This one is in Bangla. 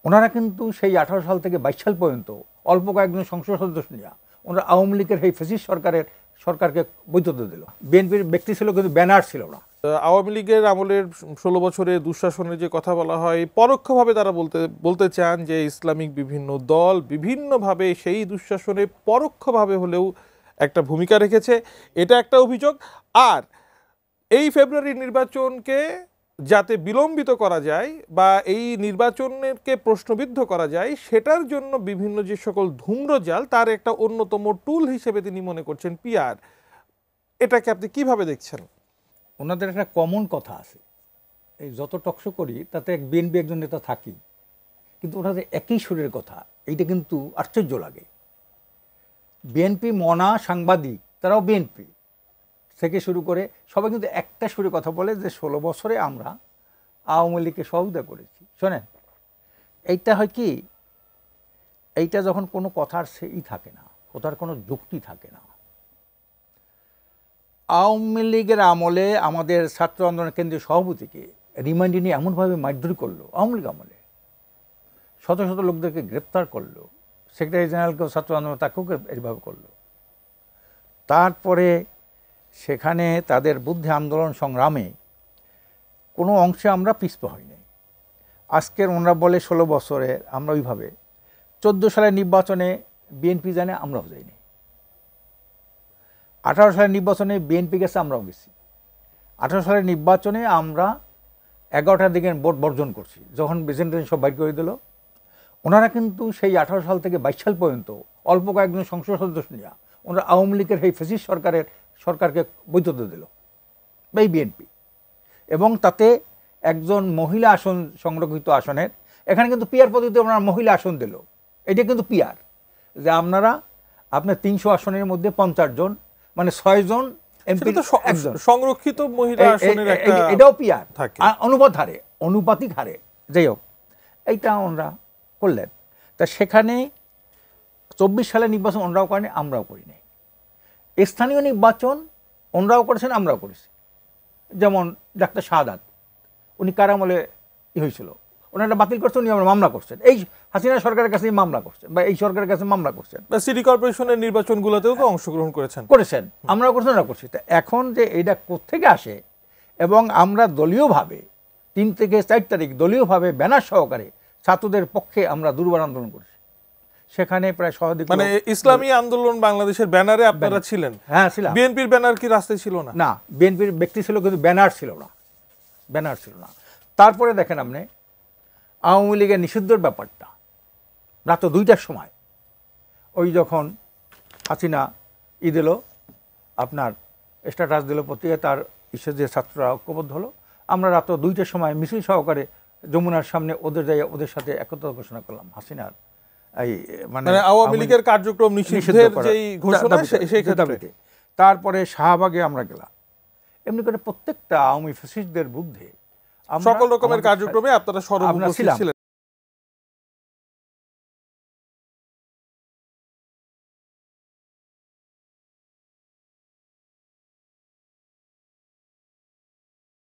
ওনারা কিন্তু সেই 18 সাল থেকে 22 সাল পর্যন্ত অল্প কয়েকজন সংসদ সদস্য নিয়ে ওনারা আওয়ামী লীগের এই ফ্যাসিস্ট সরকারকে বৈধতা দিল। বিএনপির ব্যক্তি ছিল কিন্তু ব্যানার ছিল না। আওয়ামী লীগের আমলের 16 বছরের দুঃশাসনের যে কথা বলা হয়, পরোক্ষভাবে তারা বলতে চান যে ইসলামিক বিভিন্ন দল বিভিন্নভাবে সেই দুঃশাসনে পরোক্ষভাবে হলেও একটা ভূমিকা রেখেছে, এটা একটা অভিযোগ। আর এই ফেব্রুয়ারির নির্বাচনকে যাতে বিলম্বিত করা যায় বা এই নির্বাচনকে প্রশ্নবিদ্ধ করা যায়, সেটার জন্য বিভিন্ন যে সকল ধূম্রজাল তার একটা অন্যতম টুল হিসেবে তিনি মনে করছেন পিআর। এটাকে আপনি কিভাবে দেখছেন? ওনাদের একটা কমন কথা আছে, এই যত টকশো করি তাতে বিএনপি একজন নেতা থাকি, কিন্তু ওনাদের একই সুরের কথা। এইটা কিন্তু আশ্চর্য লাগে। বিএনপি মনা সাংবাদিক তারাও বিএনপি থেকে শুরু করে সবাই কিন্তু একটা সুরে কথা বলে যে 16 বছরে আমরা আওয়ামী লীগকে সহযোগিতা করেছি। শোনেন, এইটা হয় কি, এইটা যখন কোনো কথার সেই থাকে না, কথার কোনো যুক্তি থাকে না। আওয়ামী লীগের আমলে আমাদের ছাত্র আন্দোলন কেন্দ্রীয় সভাপতিকে রিমান্ডে নিয়ে এমনভাবে মারধর করলো, আওয়ামী লীগ আমলে শত শত লোকদেরকে গ্রেপ্তার করলো, সেক্রেটারি জেনারেলকেও ছাত্র আন্দোলন তাকেও এইভাবে করলো। তারপরে সেখানে তাদের বুদ্ধি আন্দোলন সংগ্রামে কোনো অংশে আমরা পিছপা হইনি। আজকের ওনারা বলে 16 বছরে আমরা ওইভাবে 14 সালের নির্বাচনে বিএনপি জানে, আমরাও যাইনি। 18 সালের নির্বাচনে বিএনপি গেছে, আমরাও গেছি। 18 সালের নির্বাচনে আমরা 11টার দিকে ভোট বর্জন করছি, যখন প্রেসিডেন্ট সব বাইর করে দিল। ওনারা কিন্তু সেই 18 সাল থেকে 22 সাল পর্যন্ত অল্প কয়েকজন সংসদ সদস্য নিয়ে ওনারা আওয়ামী লীগের এই ফ্যাসিস্ট সরকারকে বৈধতা দিল, এই বিএনপি। এবং তাতে একজন মহিলা আসন সংরক্ষিত আসনের, এখানে কিন্তু পিআর পদ্ধতিতে ওনারা মহিলা আসন দিল। এটা কিন্তু পিআর, যে আপনার 300 আসনের মধ্যে 50 জন, মানে 6 জন এমপি একজন সংরক্ষিত মহিলা আসনের একটা, এটাও পিআর অনুপাতিক হারে। যাই হোক, এইটা ওনারা করলেন। তা সেখানে 24 সালের নির্বাচন ওনারাও করেনি, আমরাও করিনি। স্থানীয় নির্বাচন ওনারাও করেছেন, আমরাও করেছি। যেমন ডাক্তার শাহাদাত, উনি কার আমলে হয়েছিল, ওনারা বাতিল করছেন, উনি আমরা মামলা করছেন, এই হাসিনা সরকারের কাছে মামলা করছেন, বা এই সরকারের কাছে মামলা করছেন। সিটি কর্পোরেশনের নির্বাচনগুলোতেও তো অংশগ্রহণ করেছেন, আমরাও করছেন, ওরা করছি। তা এখন যে এইটা কোত্থেকে আসে, এবং আমরা দলীয়ভাবে 3 থেকে 4 তারিখ দলীয়ভাবে ব্যানার সহকারে ছাত্রদের পক্ষে আমরা দুর্বার আন্দোলন করছি। সেখানে প্রায় শতাধিক, মানে ইসলামী আন্দোলন বাংলাদেশের ব্যানারে আপনারা ছিলেন? হ্যাঁ, ছিলাম। বিএনপির ব্যানার কি রাস্তায় ছিল না? না, বিএনপির ব্যক্তি ছিল কিন্তু ব্যানার ছিল না। তারপরে দেখেন আপনি আওয়ামী লীগের নিষিদ্ধর ব্যাপারটা রাত 2টার সময়, ওই যখন হাসিনা দিল আপনার স্ট্যাটাস দিল পত্রিকায়, তার ইসে যে ছাত্ররা ঐক্যবদ্ধ হলো, আমরা রাত 2টার সময় মিছিল সহকারে যমুনার সামনে ওদের সাথে একতা ঘোষণা করলাম। হাসিনার এই মানে আওয়ামী লীগের কার্যক্রম নিষিদ্ধের যেই ঘোষণা, সেই ক্ষেত্রে তারপরে শাহবাগে আমরা গেলাম। এমনি করে প্রত্যেকটা আওয়ামী ফ্যাসিস্টদের বিরুদ্ধে সকল রকমের কার্যক্রমে আপনারা সর্বোপরি ছিলেন।